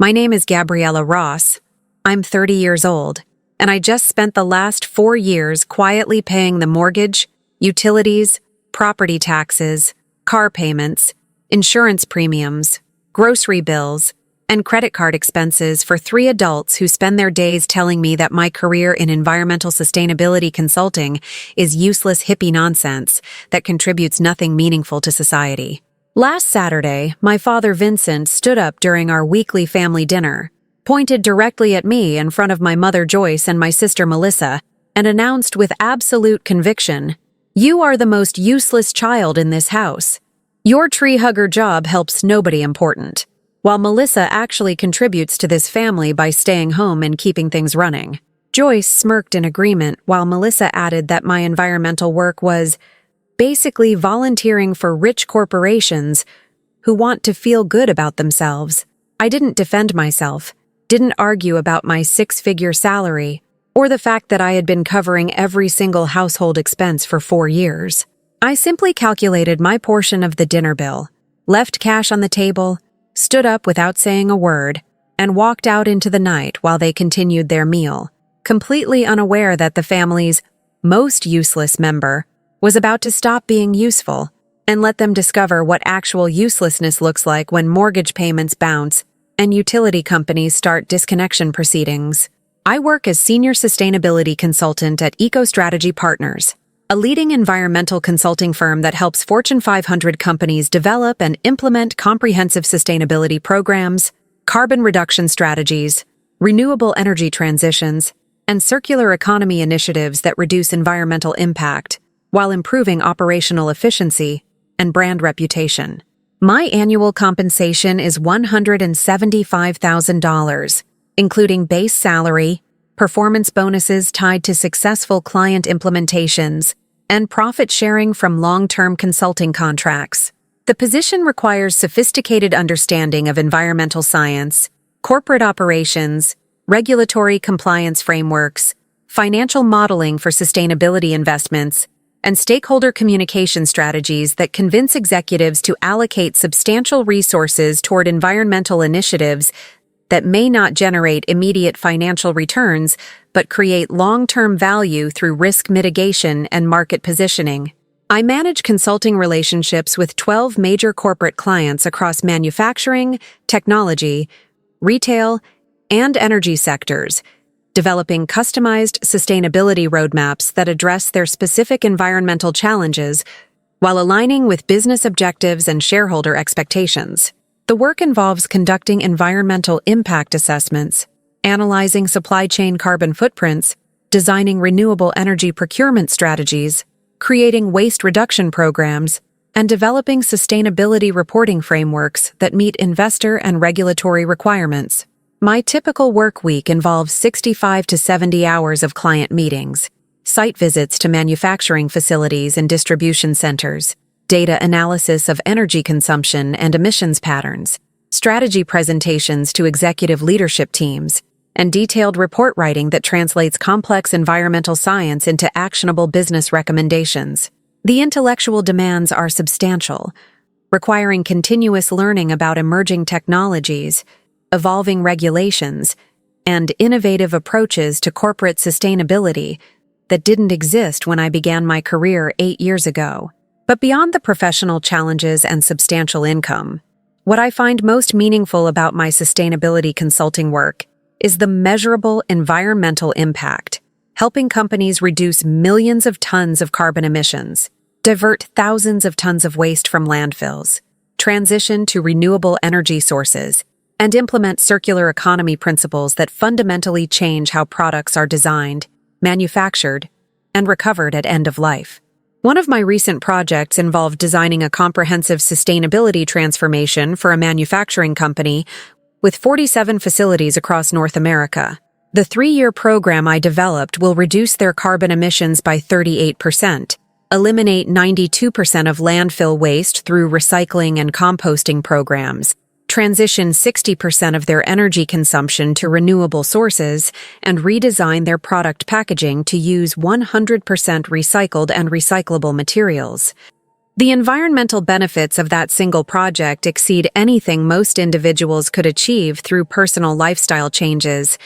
My name is Gabriella Ross. I'm 30 years old, and I just spent the last 4 years quietly paying the mortgage, utilities, property taxes, car payments, insurance premiums, grocery bills, and credit card expenses for 3 adults who spend their days telling me that my career in environmental sustainability consulting is useless hippie nonsense that contributes nothing meaningful to society. Last Saturday, my father Vincent stood up during our weekly family dinner, pointed directly at me in front of my mother Joyce and my sister Melissa, and announced with absolute conviction, "You are the most useless child in this house. Your tree hugger job helps nobody important, while Melissa actually contributes to this family by staying home and keeping things running." Joyce smirked in agreement while Melissa added that my environmental work was basically volunteering for rich corporations who want to feel good about themselves. I didn't defend myself, didn't argue about my 6-figure salary, or the fact that I had been covering every single household expense for 4 years. I simply calculated my portion of the dinner bill, left cash on the table, stood up without saying a word, and walked out into the night while they continued their meal, completely unaware that the family's most useless member was about to stop being useful and let them discover what actual uselessness looks like when mortgage payments bounce and utility companies start disconnection proceedings. I work as Senior Sustainability Consultant at EcoStrategy Partners, a leading environmental consulting firm that helps Fortune 500 companies develop and implement comprehensive sustainability programs, carbon reduction strategies, renewable energy transitions, and circular economy initiatives that reduce environmental impact while improving operational efficiency and brand reputation. My annual compensation is $175,000, including base salary, performance bonuses tied to successful client implementations, and profit sharing from long-term consulting contracts. The position requires sophisticated understanding of environmental science, corporate operations, regulatory compliance frameworks, financial modeling for sustainability investments, and stakeholder communication strategies that convince executives to allocate substantial resources toward environmental initiatives that may not generate immediate financial returns but create long-term value through risk mitigation and market positioning. I manage consulting relationships with 12 major corporate clients across manufacturing, technology, retail, and energy sectors, developing customized sustainability roadmaps that address their specific environmental challenges while aligning with business objectives and shareholder expectations. The work involves conducting environmental impact assessments, analyzing supply chain carbon footprints, designing renewable energy procurement strategies, creating waste reduction programs, and developing sustainability reporting frameworks that meet investor and regulatory requirements. My typical work week involves 65 to 70 hours of client meetings, site visits to manufacturing facilities and distribution centers, data analysis of energy consumption and emissions patterns, strategy presentations to executive leadership teams, and detailed report writing that translates complex environmental science into actionable business recommendations. The intellectual demands are substantial, requiring continuous learning about emerging technologies, evolving regulations, and innovative approaches to corporate sustainability that didn't exist when I began my career 8 years ago. But beyond the professional challenges and substantial income, what I find most meaningful about my sustainability consulting work is the measurable environmental impact, helping companies reduce millions of tons of carbon emissions, divert thousands of tons of waste from landfills, transition to renewable energy sources, and implement circular economy principles that fundamentally change how products are designed, manufactured, and recovered at end of life. One of my recent projects involved designing a comprehensive sustainability transformation for a manufacturing company with 47 facilities across North America. The 3-year program I developed will reduce their carbon emissions by 38%, eliminate 92% of landfill waste through recycling and composting programs, transition 60% of their energy consumption to renewable sources, and redesign their product packaging to use 100% recycled and recyclable materials. The environmental benefits of that single project exceed anything most individuals could achieve through personal lifestyle changes.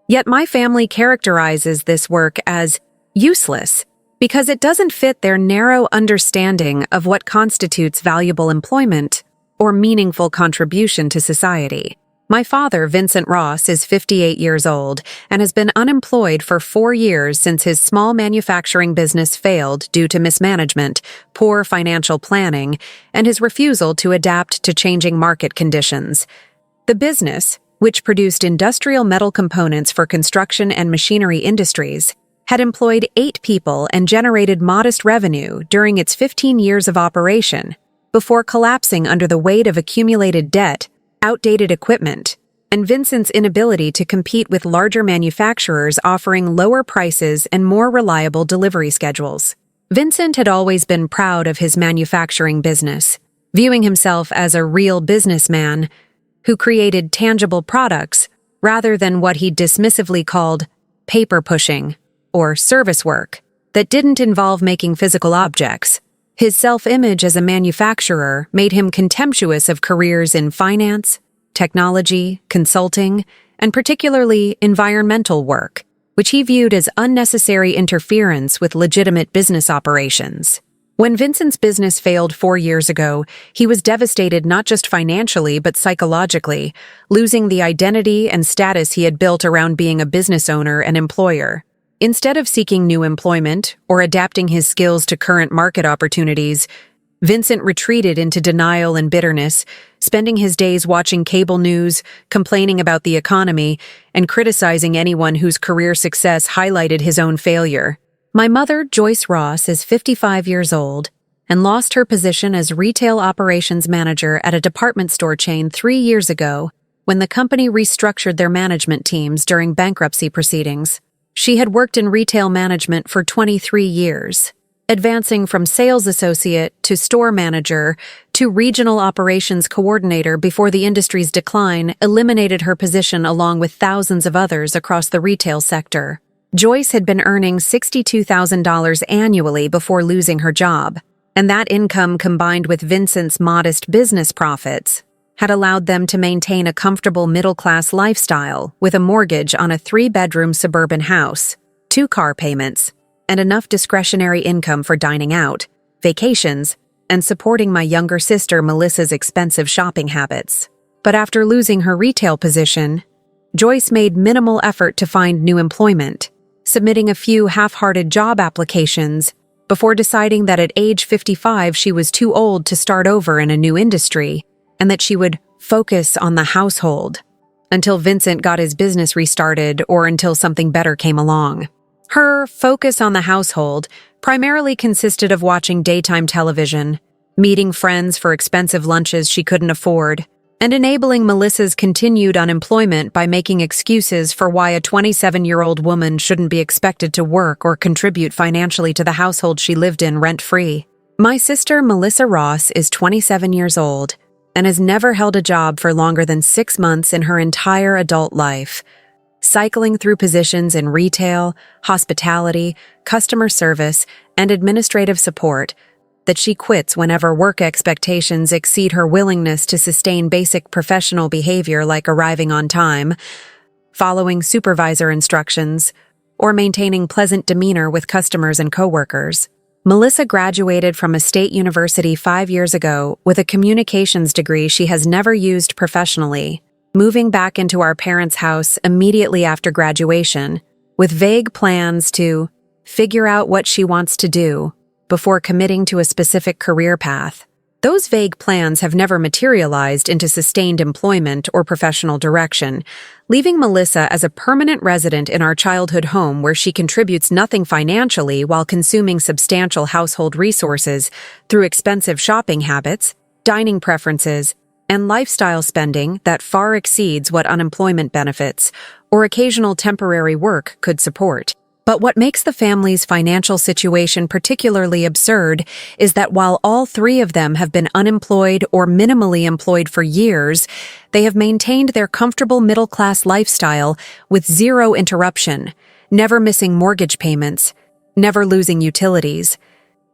Yet my family characterizes this work as useless because it doesn't fit their narrow understanding of what constitutes valuable employment or meaningful contribution to society. My father, Vincent Ross, is 58 years old and has been unemployed for 4 years since his small manufacturing business failed due to mismanagement, poor financial planning, and his refusal to adapt to changing market conditions. The business, which produced industrial metal components for construction and machinery industries, had employed 8 people and generated modest revenue during its 15 years of operation, before collapsing under the weight of accumulated debt, outdated equipment, and Vincent's inability to compete with larger manufacturers offering lower prices and more reliable delivery schedules. Vincent had always been proud of his manufacturing business, viewing himself as a real businessman who created tangible products rather than what he dismissively called paper pushing or service work that didn't involve making physical objects. His self-image as a manufacturer made him contemptuous of careers in finance, technology, consulting, and particularly environmental work, which he viewed as unnecessary interference with legitimate business operations. When Vincent's business failed 4 years ago, he was devastated not just financially but psychologically, losing the identity and status he had built around being a business owner and employer. Instead of seeking new employment or adapting his skills to current market opportunities, Vincent retreated into denial and bitterness, spending his days watching cable news, complaining about the economy, and criticizing anyone whose career success highlighted his own failure. My mother, Joyce Ross, is 55 years old and lost her position as retail operations manager at a department store chain 3 years ago when the company restructured their management teams during bankruptcy proceedings. She had worked in retail management for 23 years, advancing from sales associate to store manager to regional operations coordinator before the industry's decline eliminated her position along with thousands of others across the retail sector. Joyce had been earning $62,000 annually before losing her job, and that income combined with Vincent's modest business profits had allowed them to maintain a comfortable middle-class lifestyle with a mortgage on a 3-bedroom suburban house, 2 car payments, and enough discretionary income for dining out, vacations, and supporting my younger sister Melissa's expensive shopping habits. But after losing her retail position, Joyce made minimal effort to find new employment, submitting a few half-hearted job applications before deciding that at age 55 she was too old to start over in a new industry and that she would focus on the household until Vincent got his business restarted or until something better came along. Her focus on the household primarily consisted of watching daytime television, meeting friends for expensive lunches she couldn't afford, and enabling Melissa's continued unemployment by making excuses for why a 27-year-old woman shouldn't be expected to work or contribute financially to the household she lived in rent-free. My sister Melissa Ross is 27 years old and has never held a job for longer than 6 months in her entire adult life, cycling through positions in retail, hospitality, customer service, and administrative support that she quits whenever work expectations exceed her willingness to sustain basic professional behavior like arriving on time, following supervisor instructions, or maintaining pleasant demeanor with customers and coworkers. Melissa graduated from a state university 5 years ago with a communications degree she has never used professionally, moving back into our parents' house immediately after graduation, with vague plans to figure out what she wants to do before committing to a specific career path. Those vague plans have never materialized into sustained employment or professional direction, leaving Melissa as a permanent resident in our childhood home where she contributes nothing financially while consuming substantial household resources through expensive shopping habits, dining preferences, and lifestyle spending that far exceeds what unemployment benefits or occasional temporary work could support. But what makes the family's financial situation particularly absurd is that while all 3 of them have been unemployed or minimally employed for years, they have maintained their comfortable middle-class lifestyle with zero interruption, never missing mortgage payments, never losing utilities,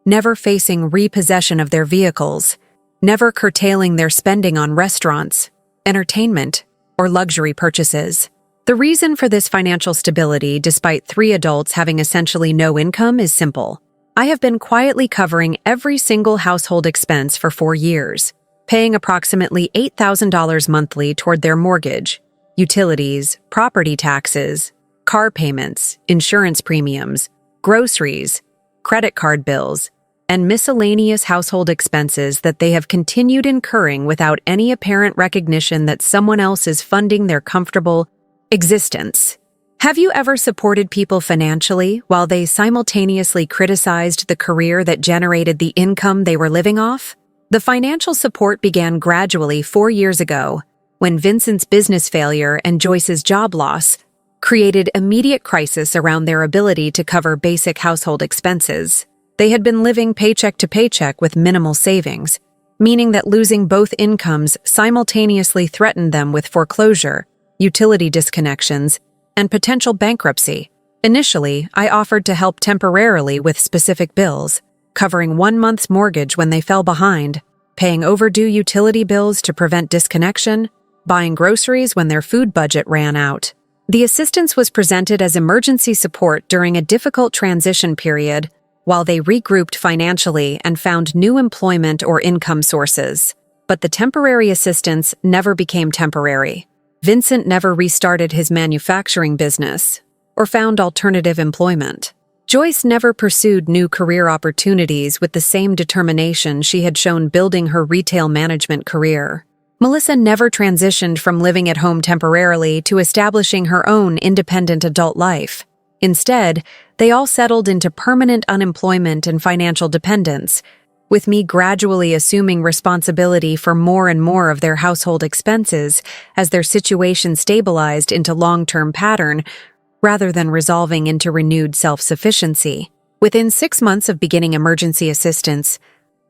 never facing repossession of their vehicles, never curtailing their spending on restaurants, entertainment, or luxury purchases. The reason for this financial stability, despite 3 adults having essentially no income, is simple. I have been quietly covering every single household expense for 4 years, paying approximately $8,000 monthly toward their mortgage, utilities, property taxes, car payments, insurance premiums, groceries, credit card bills, and miscellaneous household expenses that they have continued incurring without any apparent recognition that someone else is funding their comfortable existence. Have you ever supported people financially while they simultaneously criticized the career that generated the income they were living off? The financial support began gradually 4 years ago, when Vincent's business failure and Joyce's job loss created immediate crisis around their ability to cover basic household expenses. They had been living paycheck to paycheck with minimal savings, meaning that losing both incomes simultaneously threatened them with foreclosure, utility disconnections, and potential bankruptcy. Initially, I offered to help temporarily with specific bills, covering 1 month's mortgage when they fell behind, paying overdue utility bills to prevent disconnection, buying groceries when their food budget ran out. The assistance was presented as emergency support during a difficult transition period while they regrouped financially and found new employment or income sources. But the temporary assistance never became temporary. Vincent never restarted his manufacturing business or found alternative employment. Joyce never pursued new career opportunities with the same determination she had shown building her retail management career. Melissa never transitioned from living at home temporarily to establishing her own independent adult life. Instead, they all settled into permanent unemployment and financial dependence, with me gradually assuming responsibility for more and more of their household expenses as their situation stabilized into long-term pattern rather than resolving into renewed self-sufficiency. Within 6 months of beginning emergency assistance,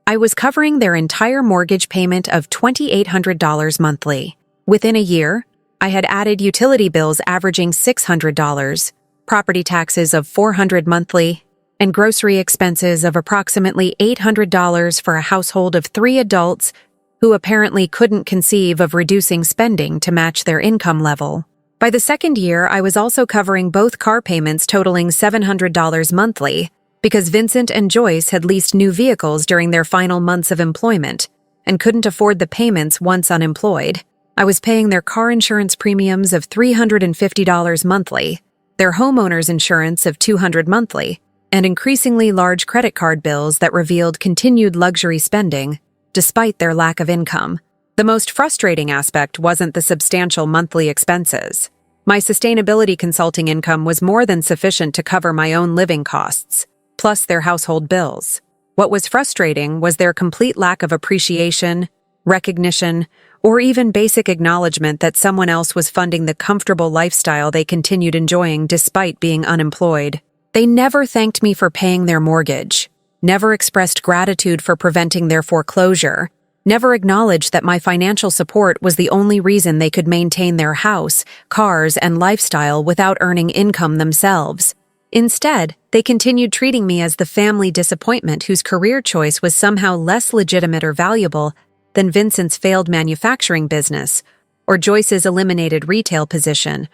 I was covering their entire mortgage payment of $2,800 monthly. Within a year, I had added utility bills averaging $600, property taxes of $400 monthly, and grocery expenses of approximately $800 for a household of 3 adults who apparently couldn't conceive of reducing spending to match their income level. By the 2nd year, I was also covering both car payments totaling $700 monthly, because Vincent and Joyce had leased new vehicles during their final months of employment and couldn't afford the payments once unemployed. I was paying their car insurance premiums of $350 monthly, their homeowner's insurance of $200 monthly, and increasingly large credit card bills that revealed continued luxury spending, despite their lack of income. The most frustrating aspect wasn't the substantial monthly expenses. My sustainability consulting income was more than sufficient to cover my own living costs, plus their household bills. What was frustrating was their complete lack of appreciation, recognition, or even basic acknowledgement that someone else was funding the comfortable lifestyle they continued enjoying despite being unemployed. They never thanked me for paying their mortgage, never expressed gratitude for preventing their foreclosure, never acknowledged that my financial support was the only reason they could maintain their house, cars, and lifestyle without earning income themselves. Instead, they continued treating me as the family disappointment whose career choice was somehow less legitimate or valuable than Vincent's failed manufacturing business, or Joyce's eliminated retail position,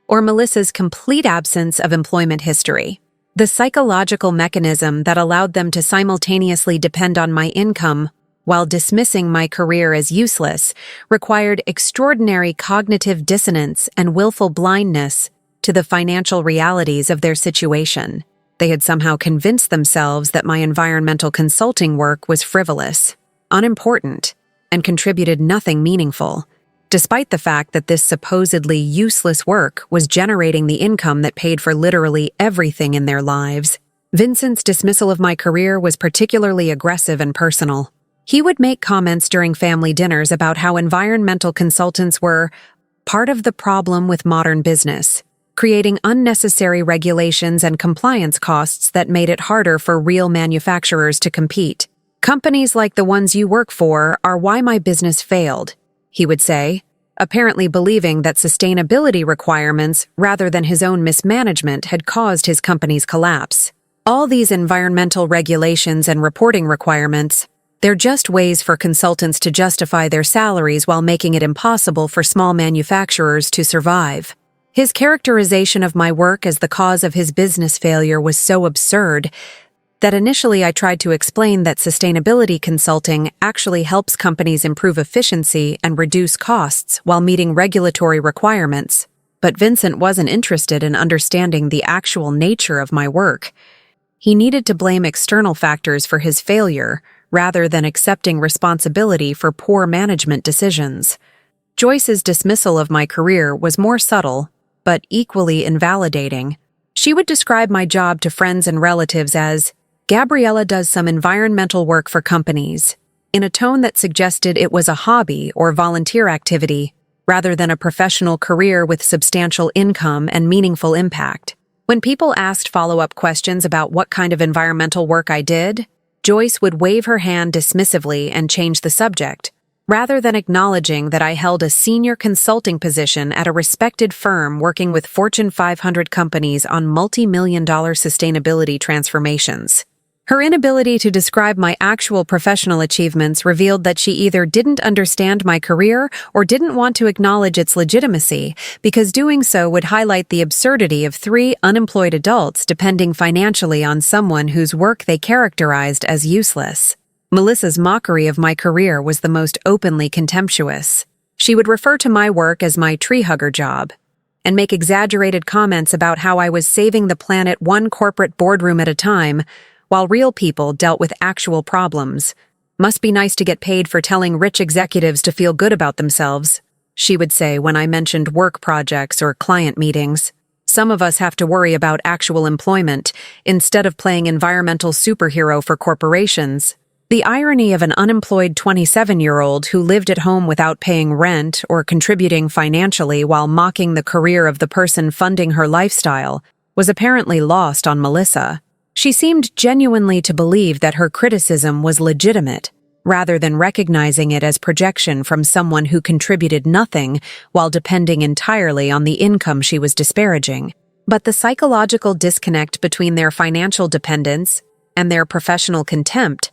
or Melissa's complete absence of employment history. The psychological mechanism that allowed them to simultaneously depend on my income while dismissing my career as useless required extraordinary cognitive dissonance and willful blindness to the financial realities of their situation. They had somehow convinced themselves that my environmental consulting work was frivolous, unimportant, and contributed nothing meaningful, despite the fact that this supposedly useless work was generating the income that paid for literally everything in their lives. Vincent's dismissal of my career was particularly aggressive and personal. He would make comments during family dinners about how environmental consultants were part of the problem with modern business, creating unnecessary regulations and compliance costs that made it harder for real manufacturers to compete. "Companies like the ones you work for are why my business failed," he would say, apparently believing that sustainability requirements rather than his own mismanagement had caused his company's collapse. All these environmental regulations and reporting requirements, they're just ways for consultants to justify their salaries while making it impossible for small manufacturers to survive. His characterization of my work as the cause of his business failure was so absurd that initially I tried to explain that sustainability consulting actually helps companies improve efficiency and reduce costs while meeting regulatory requirements. But Vincent wasn't interested in understanding the actual nature of my work. He needed to blame external factors for his failure, rather than accepting responsibility for poor management decisions. Joyce's dismissal of my career was more subtle, but equally invalidating. She would describe my job to friends and relatives as, "Gabriella does some environmental work for companies," in a tone that suggested it was a hobby or volunteer activity, rather than a professional career with substantial income and meaningful impact. When people asked follow-up questions about what kind of environmental work I did, Joyce would wave her hand dismissively and change the subject, rather than acknowledging that I held a senior consulting position at a respected firm working with Fortune 500 companies on multi-million-dollar sustainability transformations. Her inability to describe my actual professional achievements revealed that she either didn't understand my career or didn't want to acknowledge its legitimacy, because doing so would highlight the absurdity of 3 unemployed adults depending financially on someone whose work they characterized as useless. Melissa's mockery of my career was the most openly contemptuous. She would refer to my work as my tree hugger job, and make exaggerated comments about how I was saving the planet one corporate boardroom at a time, while real people dealt with actual problems. "Must be nice to get paid for telling rich executives to feel good about themselves," she would say when I mentioned work projects or client meetings. "Some of us have to worry about actual employment, instead of playing environmental superhero for corporations." The irony of an unemployed 27-year-old who lived at home without paying rent or contributing financially while mocking the career of the person funding her lifestyle was apparently lost on Melissa. She seemed genuinely to believe that her criticism was legitimate, rather than recognizing it as projection from someone who contributed nothing while depending entirely on the income she was disparaging. But the psychological disconnect between their financial dependence and their professional contempt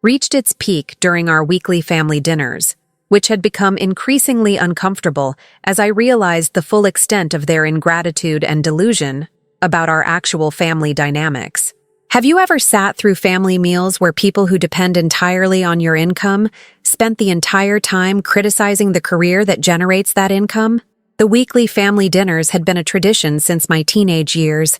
reached its peak during our weekly family dinners, which had become increasingly uncomfortable as I realized the full extent of their ingratitude and delusion about our actual family dynamics. Have you ever sat through family meals where people who depend entirely on your income spent the entire time criticizing the career that generates that income? The weekly family dinners had been a tradition since my teenage years,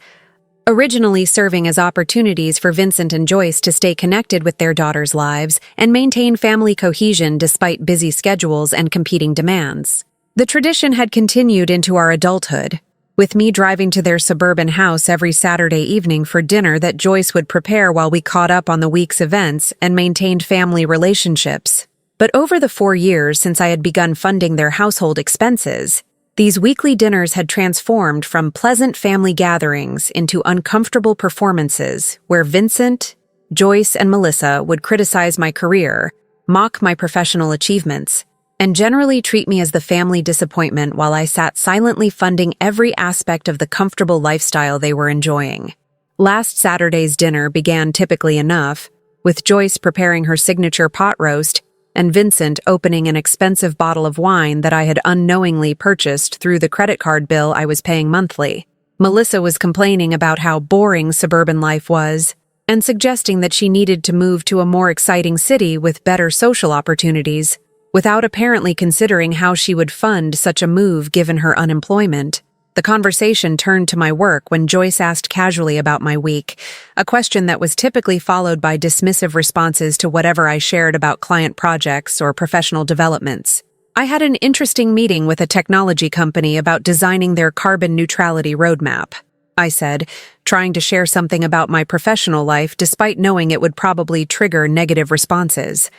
originally serving as opportunities for Vincent and Joyce to stay connected with their daughters' lives and maintain family cohesion despite busy schedules and competing demands. The tradition had continued into our adulthood, with me driving to their suburban house every Saturday evening for dinner that Joyce would prepare while we caught up on the week's events and maintained family relationships. But over the 4 years since I had begun funding their household expenses, these weekly dinners had transformed from pleasant family gatherings into uncomfortable performances where Vincent, Joyce, and Melissa would criticize my career, mock my professional achievements, and generally treat me as the family disappointment while I sat silently funding every aspect of the comfortable lifestyle they were enjoying. Last Saturday's dinner began typically enough, with Joyce preparing her signature pot roast and Vincent opening an expensive bottle of wine that I had unknowingly purchased through the credit card bill I was paying monthly. Melissa was complaining about how boring suburban life was, and suggesting that she needed to move to a more exciting city with better social opportunities, without apparently considering how she would fund such a move given her unemployment. The conversation turned to my work when Joyce asked casually about my week, a question that was typically followed by dismissive responses to whatever I shared about client projects or professional developments. I had an interesting meeting with a technology company about designing their carbon neutrality roadmap, I said, trying to share something about my professional life despite knowing it would probably trigger negative responses.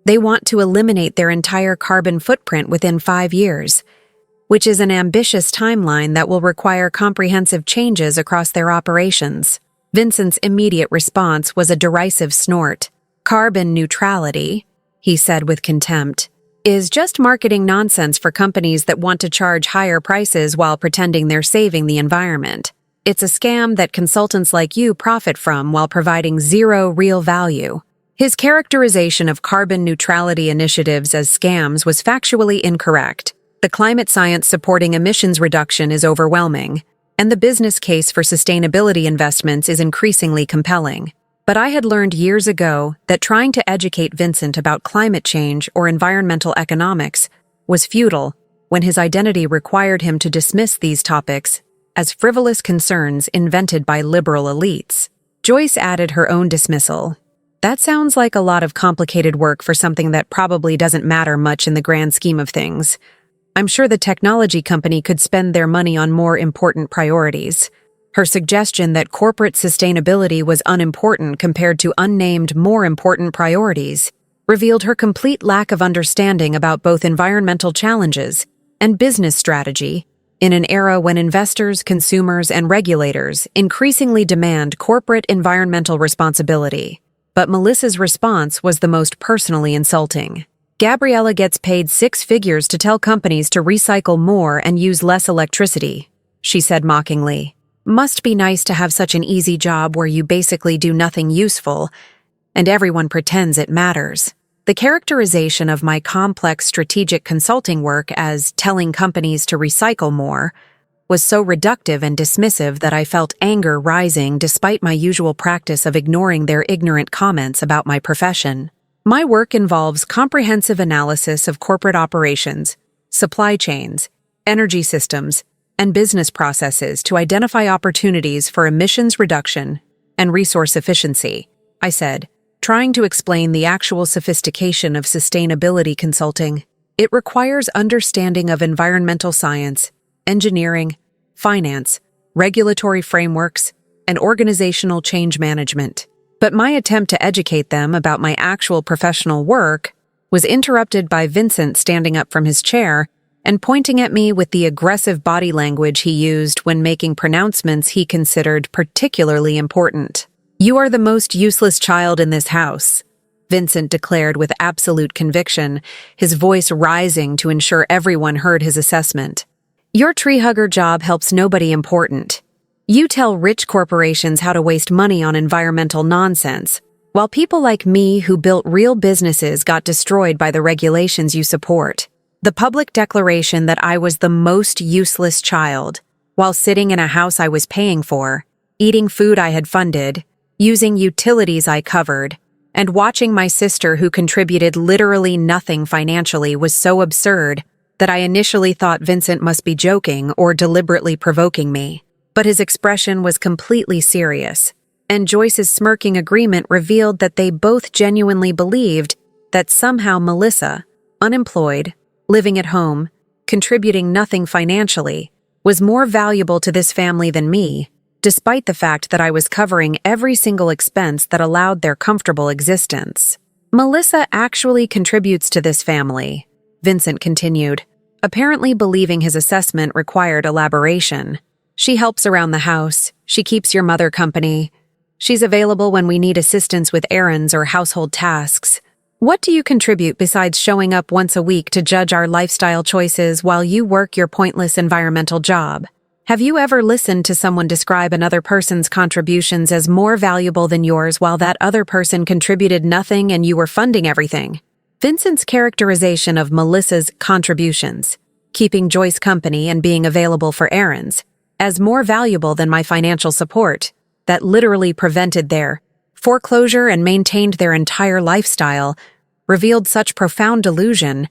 They want to eliminate their entire carbon footprint within 5 years, which is an ambitious timeline that will require comprehensive changes across their operations. Vincent's immediate response was a derisive snort. "Carbon neutrality," he said with contempt, "is just marketing nonsense for companies that want to charge higher prices while pretending they're saving the environment. It's a scam that consultants like you profit from while providing zero real value. His characterization of carbon neutrality initiatives as scams was factually incorrect. The climate science supporting emissions reduction is overwhelming, and the business case for sustainability investments is increasingly compelling. But I had learned years ago that trying to educate Vincent about climate change or environmental economics was futile when his identity required him to dismiss these topics as frivolous concerns invented by liberal elites. Joyce added her own dismissal. That sounds like a lot of complicated work for something that probably doesn't matter much in the grand scheme of things. I'm sure the technology company could spend their money on more important priorities. Her suggestion that corporate sustainability was unimportant compared to unnamed, more important priorities revealed her complete lack of understanding about both environmental challenges and business strategy in an era when investors, consumers, and regulators increasingly demand corporate environmental responsibility. But Melissa's response was the most personally insulting. Gabriella gets paid 6 figures to tell companies to recycle more and use less electricity, she said mockingly. Must be nice to have such an easy job where you basically do nothing useful, and everyone pretends it matters. The characterization of my complex strategic consulting work as telling companies to recycle more was so reductive and dismissive that I felt anger rising despite my usual practice of ignoring their ignorant comments about my profession. My work involves comprehensive analysis of corporate operations, supply chains, energy systems, and business processes to identify opportunities for emissions reduction and resource efficiency, I said, trying to explain the actual sophistication of sustainability consulting. It requires understanding of environmental science, engineering, finance, regulatory frameworks, and organizational change management. But my attempt to educate them about my actual professional work was interrupted by Vincent standing up from his chair and pointing at me with the aggressive body language he used when making pronouncements he considered particularly important. "You are the most useless child in this house," Vincent declared with absolute conviction, his voice rising to ensure everyone heard his assessment. "Your tree hugger job helps nobody important. You tell rich corporations how to waste money on environmental nonsense, while people like me who built real businesses got destroyed by the regulations you support. The public declaration that I was the most useless child, while sitting in a house I was paying for, eating food I had funded, using utilities I covered, and watching my sister who contributed literally nothing financially was so absurd that I initially thought Vincent must be joking or deliberately provoking me. But his expression was completely serious, and Joyce's smirking agreement revealed that they both genuinely believed that somehow Melissa, unemployed, living at home, contributing nothing financially, was more valuable to this family than me, despite the fact that I was covering every single expense that allowed their comfortable existence. "Melissa actually contributes to this family," Vincent continued, apparently believing his assessment required elaboration. "She helps around the house, she keeps your mother company. She's available when we need assistance with errands or household tasks. What do you contribute besides showing up once a week to judge our lifestyle choices while you work your pointless environmental job? Have you ever listened to someone describe another person's contributions as more valuable than yours while that other person contributed nothing and you were funding everything?" Vincent's characterization of Melissa's contributions, keeping Joyce company and being available for errands, as more valuable than my financial support, that literally prevented their foreclosure and maintained their entire lifestyle, revealed such profound delusion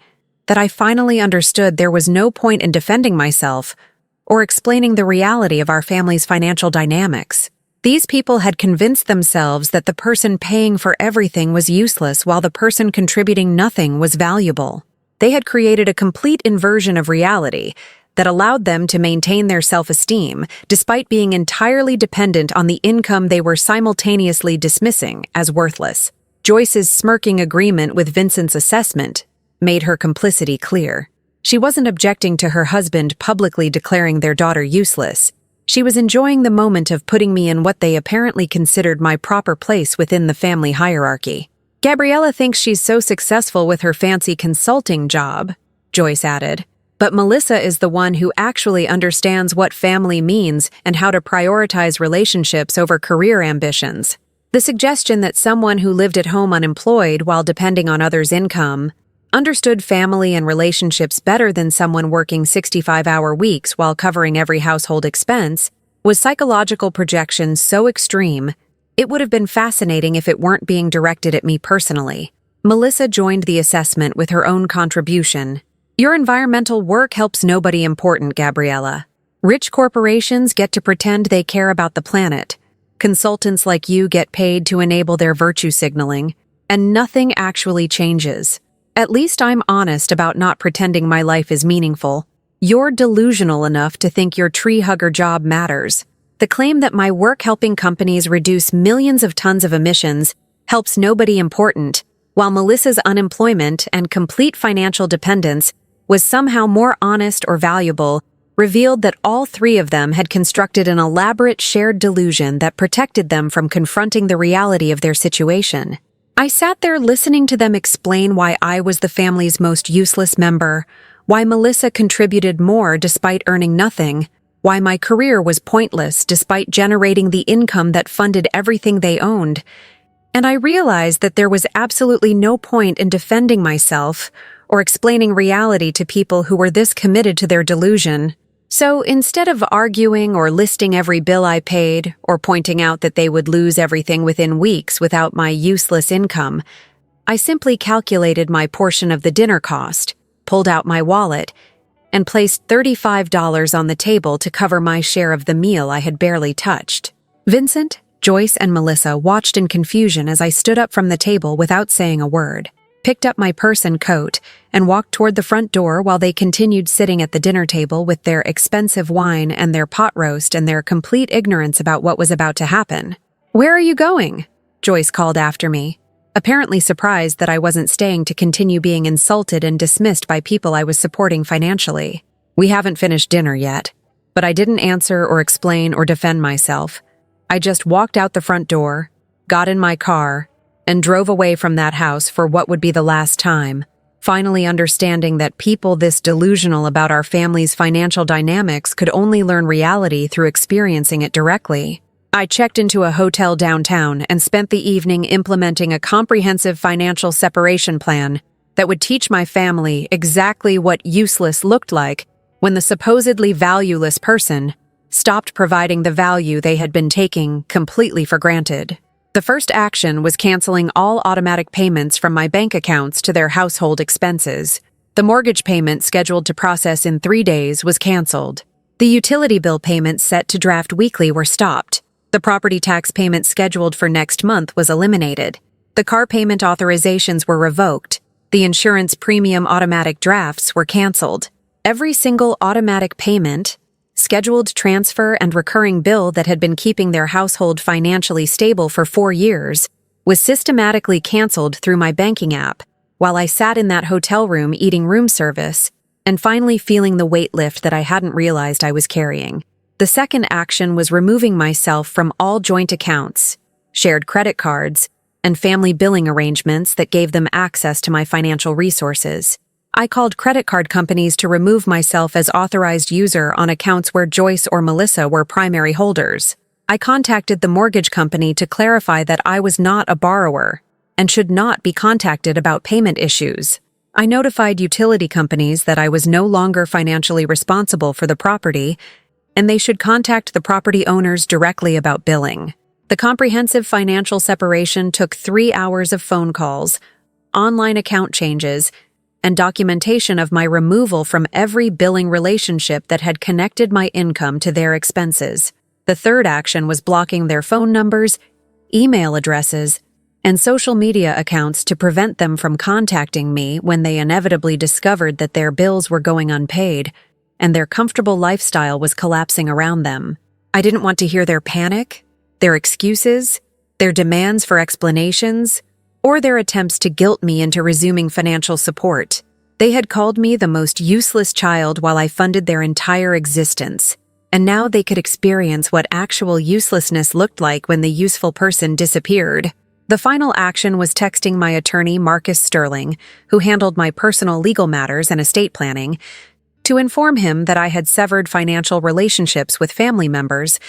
that I finally understood there was no point in defending myself or explaining the reality of our family's financial dynamics. These people had convinced themselves that the person paying for everything was useless while the person contributing nothing was valuable. They had created a complete inversion of reality that allowed them to maintain their self-esteem despite being entirely dependent on the income they were simultaneously dismissing as worthless. Joyce's smirking agreement with Vincent's assessment made her complicity clear. She wasn't objecting to her husband publicly declaring their daughter useless. She was enjoying the moment of putting me in what they apparently considered my proper place within the family hierarchy. "Gabriella thinks she's so successful with her fancy consulting job," Joyce added, But Melissa is the one who actually understands what family means and how to prioritize relationships over career ambitions. The suggestion that someone who lived at home unemployed while depending on others' income understood family and relationships better than someone working 65-hour weeks while covering every household expense was psychological projection so extreme, it would have been fascinating if it weren't being directed at me personally. Melissa joined the assessment with her own contribution. Your environmental work helps nobody important, Gabriella. Rich corporations get to pretend they care about the planet. Consultants like you get paid to enable their virtue signaling, and nothing actually changes. At least I'm honest about not pretending my life is meaningful. You're delusional enough to think your tree hugger job matters. The claim that my work helping companies reduce millions of tons of emissions helps nobody important, while Melissa's unemployment and complete financial dependence was somehow more honest or valuable, revealed that all three of them had constructed an elaborate shared delusion that protected them from confronting the reality of their situation. I sat there listening to them explain why I was the family's most useless member, why Melissa contributed more despite earning nothing, why my career was pointless despite generating the income that funded everything they owned. And I realized that there was absolutely no point in defending myself or explaining reality to people who were this committed to their delusion. So instead of arguing or listing every bill I paid or pointing out that they would lose everything within weeks without my useless income, I simply calculated my portion of the dinner cost, pulled out my wallet, and placed $35 on the table to cover my share of the meal I had barely touched. Vincent, Joyce, and Melissa watched in confusion as I stood up from the table without saying a word, picked up my purse and coat, and walked toward the front door while they continued sitting at the dinner table with their expensive wine and their pot roast and their complete ignorance about what was about to happen. "Where are you going?" Joyce called after me, apparently surprised that I wasn't staying to continue being insulted and dismissed by people I was supporting financially. "We haven't finished dinner yet." But I didn't answer or explain or defend myself. I just walked out the front door, got in my car, and drove away from that house for what would be the last time, finally understanding that people this delusional about our family's financial dynamics could only learn reality through experiencing it directly. I checked into a hotel downtown and spent the evening implementing a comprehensive financial separation plan that would teach my family exactly what useless looked like when the supposedly valueless person stopped providing the value they had been taking completely for granted. The first action was canceling all automatic payments from my bank accounts to their household expenses. The mortgage payment scheduled to process in 3 days was canceled. The utility bill payments set to draft weekly were stopped. The property tax payment scheduled for next month was eliminated. The car payment authorizations were revoked. The insurance premium automatic drafts were canceled. Every single automatic payment, scheduled transfer, and recurring bill that had been keeping their household financially stable for 4 years was systematically canceled through my banking app, while I sat in that hotel room eating room service and finally feeling the weight lift that I hadn't realized I was carrying. The second action was removing myself from all joint accounts, shared credit cards, and family billing arrangements that gave them access to my financial resources. I called credit card companies to remove myself as authorized user on accounts where Joyce or Melissa were primary holders. I contacted the mortgage company to clarify that I was not a borrower and should not be contacted about payment issues. I notified utility companies that I was no longer financially responsible for the property and they should contact the property owners directly about billing. The comprehensive financial separation took 3 hours of phone calls, online account changes, and documentation of my removal from every billing relationship that had connected my income to their expenses. The third action was blocking their phone numbers, email addresses, and social media accounts to prevent them from contacting me when they inevitably discovered that their bills were going unpaid and their comfortable lifestyle was collapsing around them. I didn't want to hear their panic, their excuses, their demands for explanations, or their attempts to guilt me into resuming financial support. They had called me the most useless child while I funded their entire existence, and now they could experience what actual uselessness looked like when the useful person disappeared. The final action was texting my attorney, Marcus Sterling, who handled my personal legal matters and estate planning, to inform him that I had severed financial relationships with family members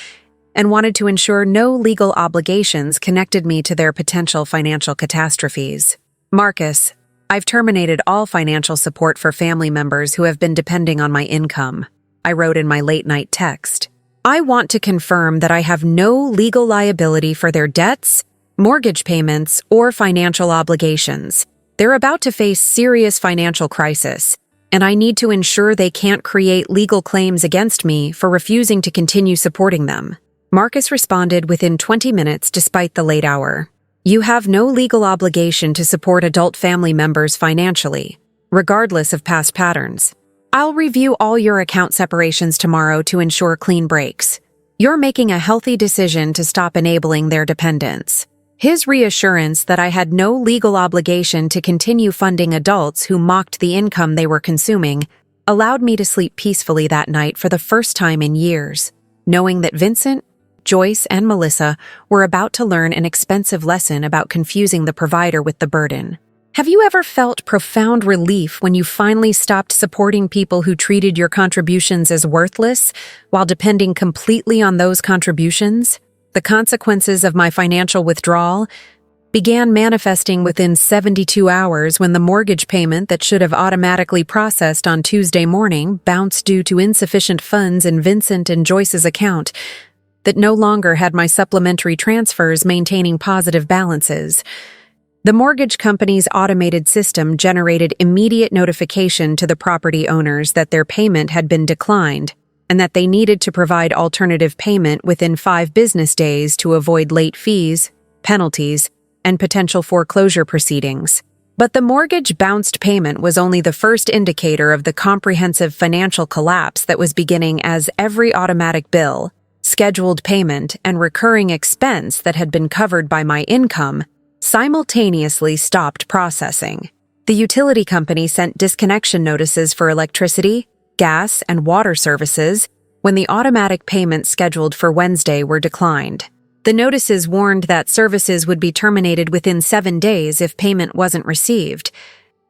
and wanted to ensure no legal obligations connected me to their potential financial catastrophes. Marcus, I've terminated all financial support for family members who have been depending on my income, I wrote in my late-night text. I want to confirm that I have no legal liability for their debts, mortgage payments, or financial obligations. They're about to face serious financial crisis, and I need to ensure they can't create legal claims against me for refusing to continue supporting them. Marcus responded within 20 minutes despite the late hour. You have no legal obligation to support adult family members financially, regardless of past patterns. I'll review all your account separations tomorrow to ensure clean breaks. You're making a healthy decision to stop enabling their dependence. His reassurance that I had no legal obligation to continue funding adults who mocked the income they were consuming allowed me to sleep peacefully that night for the first time in years, knowing that Vincent, Joyce, and Melissa were about to learn an expensive lesson about confusing the provider with the burden. Have you ever felt profound relief when you finally stopped supporting people who treated your contributions as worthless while depending completely on those contributions? The consequences of my financial withdrawal began manifesting within 72 hours when the mortgage payment that should have automatically processed on Tuesday morning bounced due to insufficient funds in Vincent and Joyce's account that no longer had my supplementary transfers maintaining positive balances. The mortgage company's automated system generated immediate notification to the property owners that their payment had been declined and that they needed to provide alternative payment within 5 business days to avoid late fees, penalties, and potential foreclosure proceedings. But the mortgage bounced payment was only the first indicator of the comprehensive financial collapse that was beginning as every automatic bill, scheduled payment, and recurring expense that had been covered by my income simultaneously stopped processing. The utility company sent disconnection notices for electricity, gas, and water services when the automatic payments scheduled for Wednesday were declined. The notices warned that services would be terminated within 7 days if payment wasn't received,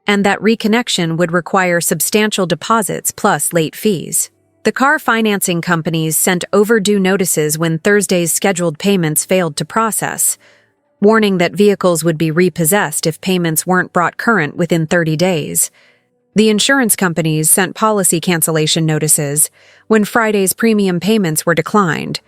and that reconnection would require substantial deposits plus late fees. The car financing companies sent overdue notices when Thursday's scheduled payments failed to process, warning that vehicles would be repossessed if payments weren't brought current within 30 days. The insurance companies sent policy cancellation notices when Friday's premium payments were declined,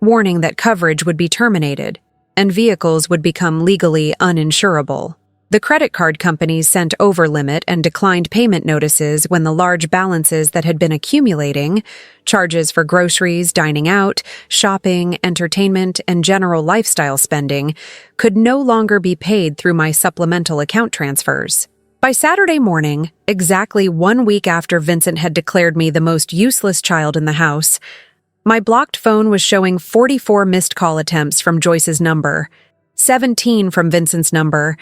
warning that coverage would be terminated and vehicles would become legally uninsurable. The credit card companies sent over-limit and declined payment notices when the large balances that had been accumulating, charges for groceries, dining out, shopping, entertainment, and general lifestyle spending, could no longer be paid through my supplemental account transfers. By Saturday morning, exactly 1 week after Vincent had declared me the most useless child in the house, my blocked phone was showing 44 missed call attempts from Joyce's number, 17 from Vincent's number,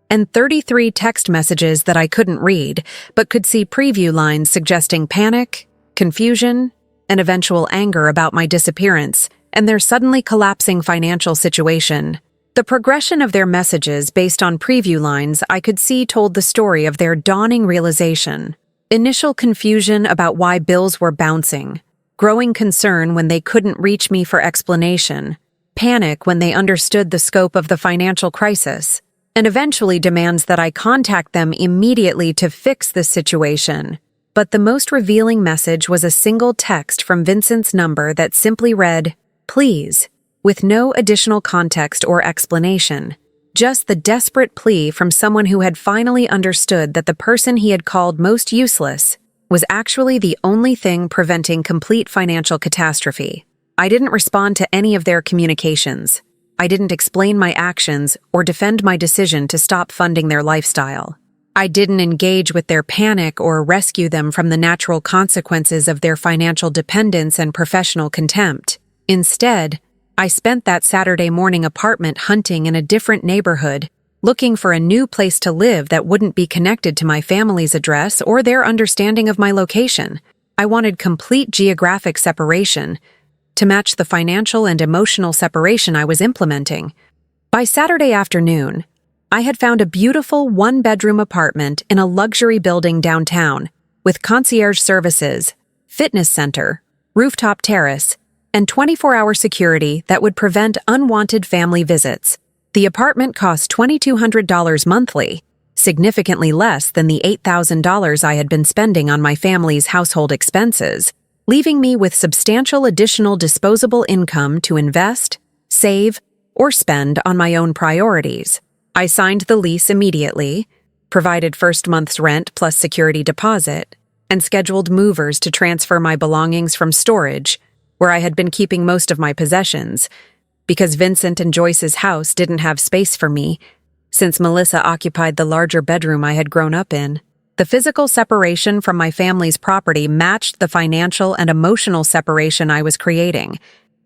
and 33 text messages that I couldn't read, but could see preview lines suggesting panic, confusion, and eventual anger about my disappearance and their suddenly collapsing financial situation. The progression of their messages based on preview lines I could see told the story of their dawning realization. Initial confusion about why bills were bouncing, growing concern when they couldn't reach me for explanation, panic when they understood the scope of the financial crisis, and eventually demands that I contact them immediately to fix this situation. But the most revealing message was a single text from Vincent's number that simply read, "Please," with no additional context or explanation. Just the desperate plea from someone who had finally understood that the person he had called most useless was actually the only thing preventing complete financial catastrophe. I didn't respond to any of their communications. I didn't explain my actions or defend my decision to stop funding their lifestyle. I didn't engage with their panic or rescue them from the natural consequences of their financial dependence and professional contempt. Instead, I spent that Saturday morning apartment hunting in a different neighborhood, looking for a new place to live that wouldn't be connected to my family's address or their understanding of my location. I wanted complete geographic separation to match the financial and emotional separation I was implementing. By Saturday afternoon, I had found a beautiful 1-bedroom apartment in a luxury building downtown, with concierge services, fitness center, rooftop terrace, and 24-hour security that would prevent unwanted family visits. The apartment cost $2,200 monthly, significantly less than the $8,000 I had been spending on my family's household expenses, leaving me with substantial additional disposable income to invest, save, or spend on my own priorities. I signed the lease immediately, provided first month's rent plus security deposit, and scheduled movers to transfer my belongings from storage, where I had been keeping most of my possessions, because Vincent and Joyce's house didn't have space for me, since Melissa occupied the larger bedroom I had grown up in. The physical separation from my family's property matched the financial and emotional separation I was creating,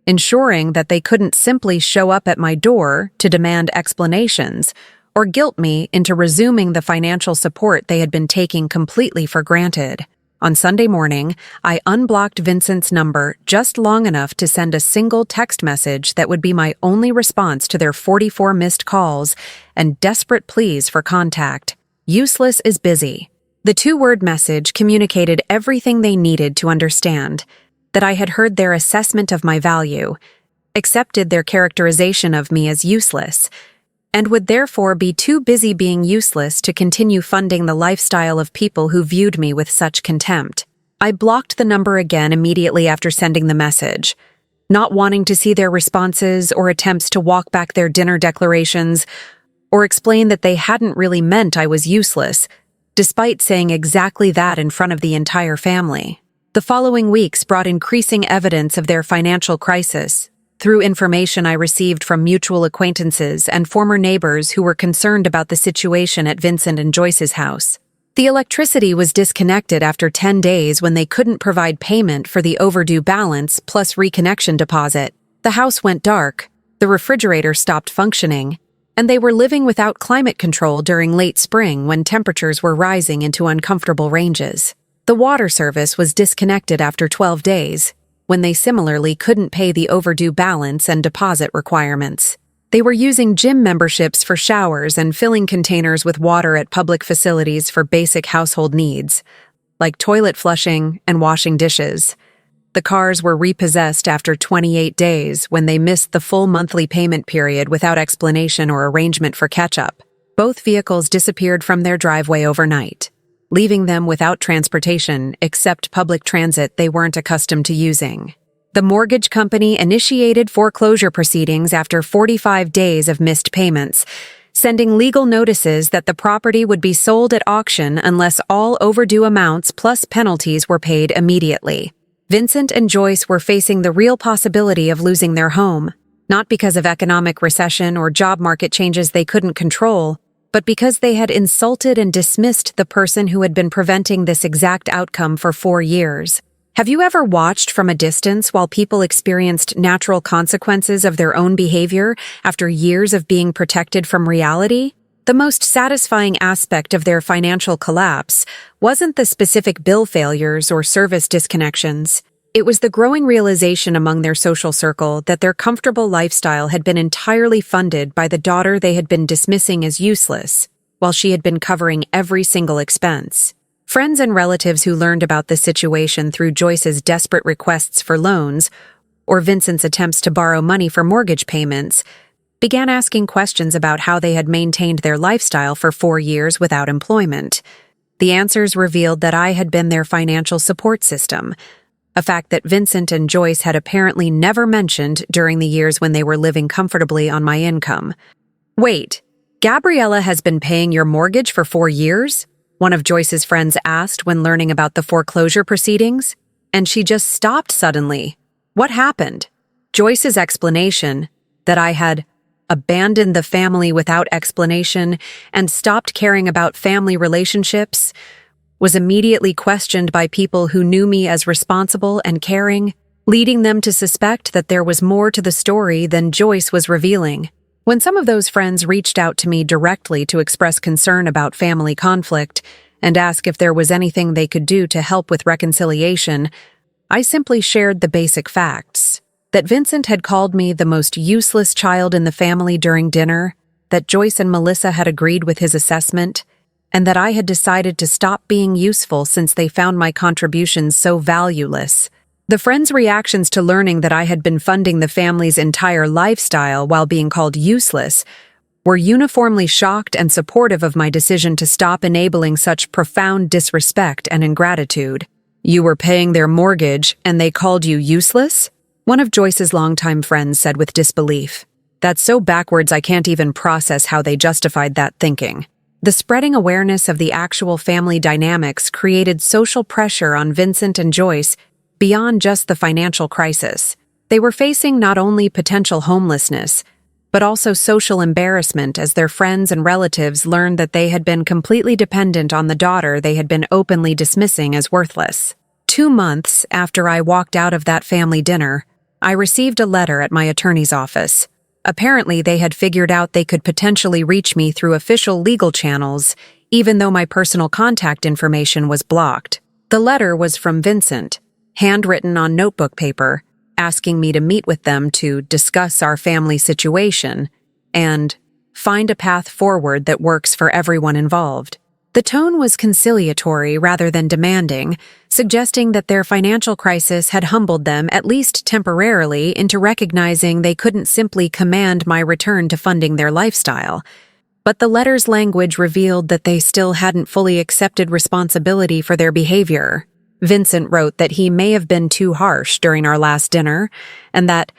ensuring that they couldn't simply show up at my door to demand explanations or guilt me into resuming the financial support they had been taking completely for granted. On Sunday morning, I unblocked Vincent's number just long enough to send a single text message that would be my only response to their 44 missed calls and desperate pleas for contact. Useless is busy. The two-word message communicated everything they needed to understand: that I had heard their assessment of my value, accepted their characterization of me as useless, and would therefore be too busy being useless to continue funding the lifestyle of people who viewed me with such contempt. I blocked the number again immediately after sending the message, not wanting to see their responses or attempts to walk back their dinner declarations or explain that they hadn't really meant I was useless, despite saying exactly that in front of the entire family. The following weeks brought increasing evidence of their financial crisis, through information I received from mutual acquaintances and former neighbors who were concerned about the situation at Vincent and Joyce's house. The electricity was disconnected after 10 days when they couldn't provide payment for the overdue balance plus reconnection deposit. The house went dark, the refrigerator stopped functioning, and they were living without climate control during late spring when temperatures were rising into uncomfortable ranges. The water service was disconnected after 12 days, when they similarly couldn't pay the overdue balance and deposit requirements. They were using gym memberships for showers and filling containers with water at public facilities for basic household needs, like toilet flushing and washing dishes. The cars were repossessed after 28 days when they missed the full monthly payment period without explanation or arrangement for catch-up. Both vehicles disappeared from their driveway overnight, leaving them without transportation except public transit they weren't accustomed to using. The mortgage company initiated foreclosure proceedings after 45 days of missed payments, sending legal notices that the property would be sold at auction unless all overdue amounts plus penalties were paid immediately. Vincent and Joyce were facing the real possibility of losing their home, not because of economic recession or job market changes they couldn't control, but because they had insulted and dismissed the person who had been preventing this exact outcome for 4 years. Have you ever watched from a distance while people experienced natural consequences of their own behavior after years of being protected from reality? The most satisfying aspect of their financial collapse wasn't the specific bill failures or service disconnections. It was the growing realization among their social circle that their comfortable lifestyle had been entirely funded by the daughter they had been dismissing as useless, while she had been covering every single expense. Friends and relatives who learned about the situation through Joyce's desperate requests for loans, or Vincent's attempts to borrow money for mortgage payments, began asking questions about how they had maintained their lifestyle for 4 years without employment. The answers revealed that I had been their financial support system, a fact that Vincent and Joyce had apparently never mentioned during the years when they were living comfortably on my income. "Wait, Gabriella has been paying your mortgage for 4 years?" one of Joyce's friends asked when learning about the foreclosure proceedings. And she just stopped suddenly. What happened? Joyce's explanation, that I had abandoned the family without explanation and stopped caring about family relationships, was immediately questioned by people who knew me as responsible and caring, leading them to suspect that there was more to the story than Joyce was revealing. When some of those friends reached out to me directly to express concern about family conflict and ask if there was anything they could do to help with reconciliation, I simply shared the basic facts. That Vincent had called me the most useless child in the family during dinner, that Joyce and Melissa had agreed with his assessment, and that I had decided to stop being useful since they found my contributions so valueless. The friends' reactions to learning that I had been funding the family's entire lifestyle while being called useless were uniformly shocked and supportive of my decision to stop enabling such profound disrespect and ingratitude. "You were paying their mortgage, and they called you useless?" One of Joyce's longtime friends said with disbelief. "That's so backwards I can't even process how they justified that thinking." The spreading awareness of the actual family dynamics created social pressure on Vincent and Joyce beyond just the financial crisis. They were facing not only potential homelessness, but also social embarrassment as their friends and relatives learned that they had been completely dependent on the daughter they had been openly dismissing as worthless. 2 months after I walked out of that family dinner, I received a letter at my attorney's office. Apparently, they had figured out they could potentially reach me through official legal channels, even though my personal contact information was blocked. The letter was from Vincent, handwritten on notebook paper, asking me to meet with them to discuss our family situation and find a path forward that works for everyone involved. The tone was conciliatory rather than demanding, suggesting that their financial crisis had humbled them, at least temporarily, into recognizing they couldn't simply command my return to funding their lifestyle. But the letter's language revealed that they still hadn't fully accepted responsibility for their behavior. Vincent wrote that he may have been too harsh during our last dinner, and that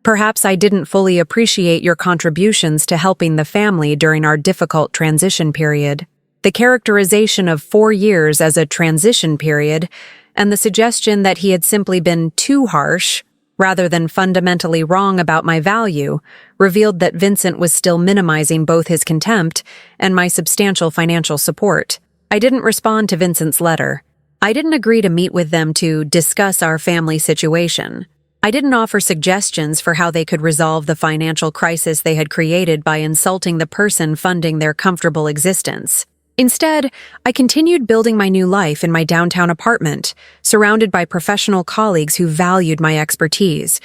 perhaps I didn't fully appreciate your contributions to helping the family during our difficult transition period. The characterization of 4 years as a transition period, and the suggestion that he had simply been too harsh, rather than fundamentally wrong about my value, revealed that Vincent was still minimizing both his contempt and my substantial financial support. I didn't respond to Vincent's letter. I didn't agree to meet with them to discuss our family situation. I didn't offer suggestions for how they could resolve the financial crisis they had created by insulting the person funding their comfortable existence. Instead, I continued building my new life in my downtown apartment, surrounded by professional colleagues who valued my expertise,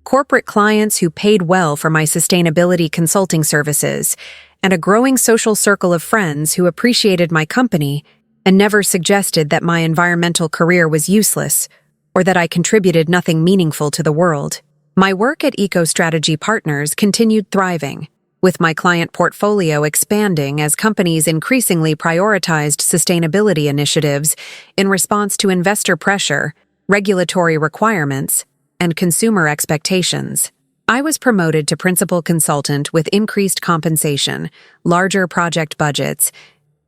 corporate clients who paid well for my sustainability consulting services, and a growing social circle of friends who appreciated my company and never suggested that my environmental career was useless or that I contributed nothing meaningful to the world. My work at EcoStrategy Partners continued thriving, with my client portfolio expanding as companies increasingly prioritized sustainability initiatives in response to investor pressure, regulatory requirements, and consumer expectations. I was promoted to principal consultant with increased compensation, larger project budgets,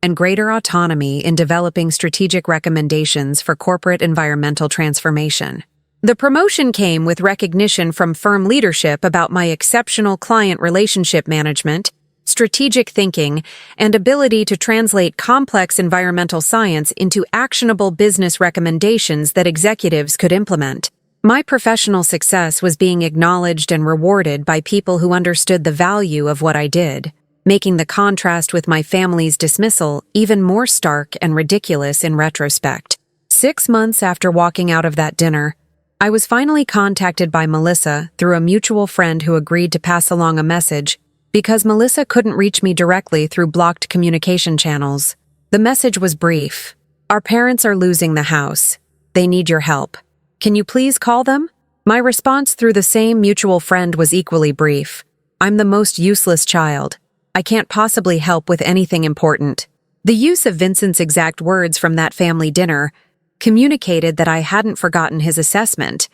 and greater autonomy in developing strategic recommendations for corporate environmental transformation. The promotion came with recognition from firm leadership about my exceptional client relationship management, strategic thinking, and ability to translate complex environmental science into actionable business recommendations that executives could implement. My professional success was being acknowledged and rewarded by people who understood the value of what I did, making the contrast with my family's dismissal even more stark and ridiculous in retrospect. 6 months after walking out of that dinner, I was finally contacted by Melissa through a mutual friend who agreed to pass along a message because Melissa couldn't reach me directly through blocked communication channels. The message was brief. "Our parents are losing the house. They need your help. Can you please call them?" My response through the same mutual friend was equally brief. "I'm the most useless child. I can't possibly help with anything important." The use of Vincent's exact words from that family dinner communicated that I hadn't forgotten his assessment,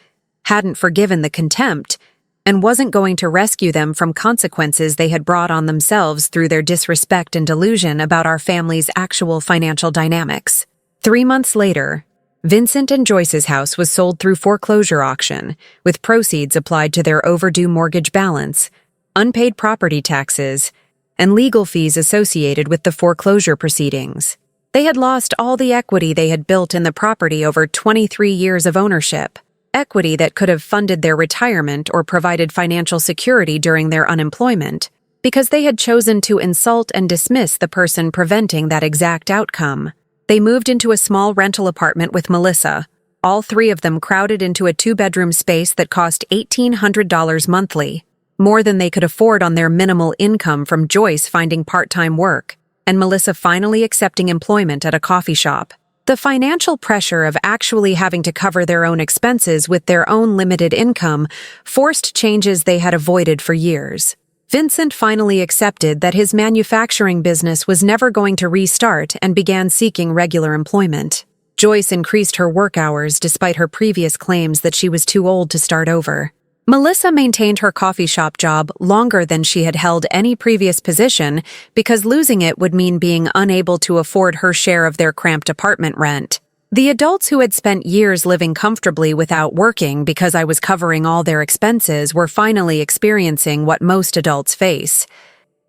hadn't forgiven the contempt, and wasn't going to rescue them from consequences they had brought on themselves through their disrespect and delusion about our family's actual financial dynamics. 3 months later, Vincent and Joyce's house was sold through foreclosure auction, with proceeds applied to their overdue mortgage balance, unpaid property taxes, and legal fees associated with the foreclosure proceedings. They had lost all the equity they had built in the property over 23 years of ownership, equity that could have funded their retirement or provided financial security during their unemployment, because they had chosen to insult and dismiss the person preventing that exact outcome. They moved into a small rental apartment with Melissa, all 3 of them crowded into a 2-bedroom space that cost $1,800 monthly, more than they could afford on their minimal income from Joyce finding part-time work, and Melissa finally accepting employment at a coffee shop. The financial pressure of actually having to cover their own expenses with their own limited income forced changes they had avoided for years. Vincent finally accepted that his manufacturing business was never going to restart and began seeking regular employment. Joyce increased her work hours despite her previous claims that she was too old to start over. Melissa maintained her coffee shop job longer than she had held any previous position because losing it would mean being unable to afford her share of their cramped apartment rent. The adults who had spent years living comfortably without working because I was covering all their expenses were finally experiencing what most adults face: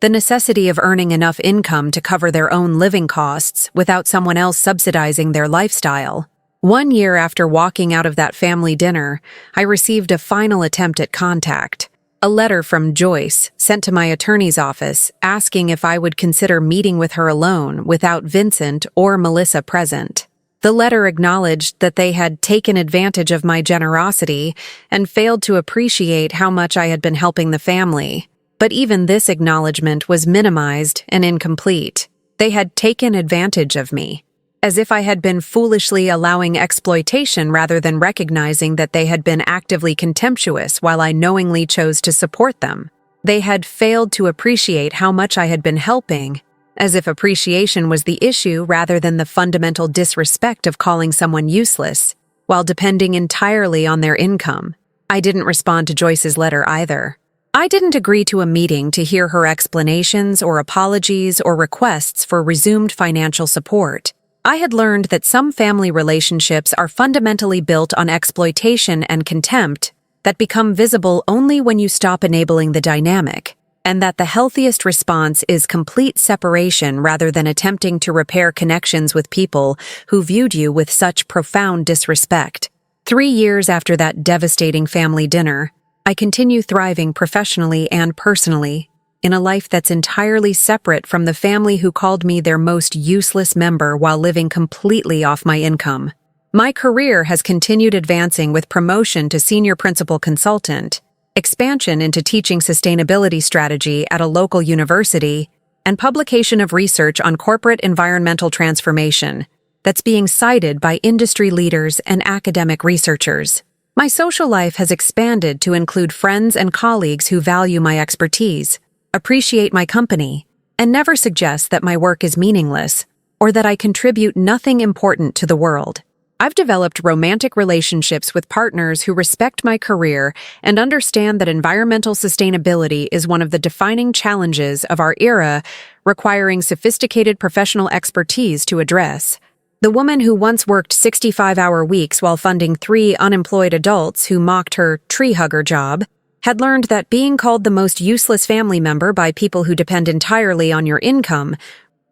the necessity of earning enough income to cover their own living costs without someone else subsidizing their lifestyle. 1 year after walking out of that family dinner, I received a final attempt at contact. A letter from Joyce sent to my attorney's office asking if I would consider meeting with her alone without Vincent or Melissa present. The letter acknowledged that they had taken advantage of my generosity and failed to appreciate how much I had been helping the family. But even this acknowledgement was minimized and incomplete. They had taken advantage of me, as if I had been foolishly allowing exploitation rather than recognizing that they had been actively contemptuous while I knowingly chose to support them. They had failed to appreciate how much I had been helping, as if appreciation was the issue rather than the fundamental disrespect of calling someone useless, while depending entirely on their income. I didn't respond to Joyce's letter either. I didn't agree to a meeting to hear her explanations or apologies or requests for resumed financial support. I had learned that some family relationships are fundamentally built on exploitation and contempt that become visible only when you stop enabling the dynamic, and that the healthiest response is complete separation rather than attempting to repair connections with people who viewed you with such profound disrespect. 3 years after that devastating family dinner, I continue thriving professionally and personally in a life that's entirely separate from the family who called me their most useless member while living completely off my income. My career has continued advancing with promotion to senior principal consultant, expansion into teaching sustainability strategy at a local university, and publication of research on corporate environmental transformation that's being cited by industry leaders and academic researchers. My social life has expanded to include friends and colleagues who value my expertise, appreciate my company, and never suggest that my work is meaningless or that I contribute nothing important to the world. I've developed romantic relationships with partners who respect my career and understand that environmental sustainability is one of the defining challenges of our era, requiring sophisticated professional expertise to address. The woman who once worked 65-hour weeks while funding 3 unemployed adults who mocked her tree hugger job had learned that being called the most useless family member by people who depend entirely on your income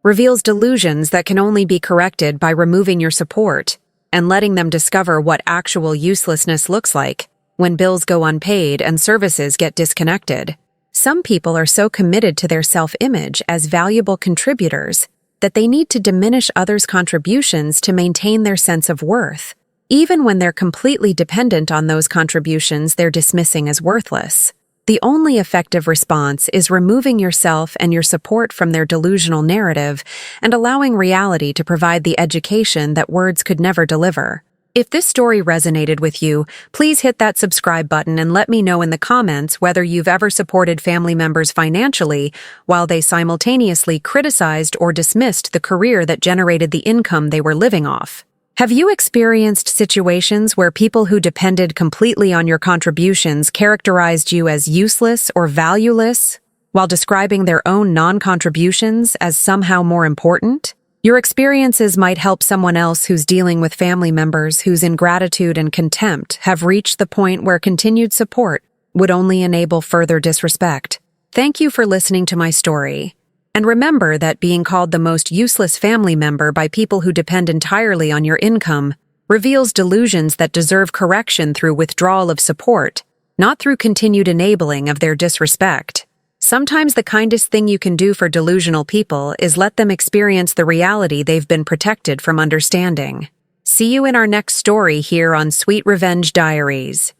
reveals delusions that can only be corrected by removing your support and letting them discover what actual uselessness looks like when bills go unpaid and services get disconnected. Some people are so committed to their self-image as valuable contributors that they need to diminish others' contributions to maintain their sense of worth, even when they're completely dependent on those contributions they're dismissing as worthless. The only effective response is removing yourself and your support from their delusional narrative and allowing reality to provide the education that words could never deliver. If this story resonated with you, please hit that subscribe button and let me know in the comments whether you've ever supported family members financially while they simultaneously criticized or dismissed the career that generated the income they were living off. Have you experienced situations where people who depended completely on your contributions characterized you as useless or valueless, while describing their own non-contributions as somehow more important? Your experiences might help someone else who's dealing with family members whose ingratitude and contempt have reached the point where continued support would only enable further disrespect. Thank you for listening to my story. And remember that being called the most useless family member by people who depend entirely on your income reveals delusions that deserve correction through withdrawal of support, not through continued enabling of their disrespect. Sometimes the kindest thing you can do for delusional people is let them experience the reality they've been protected from understanding. See you in our next story here on Sweet Revenge Diaries.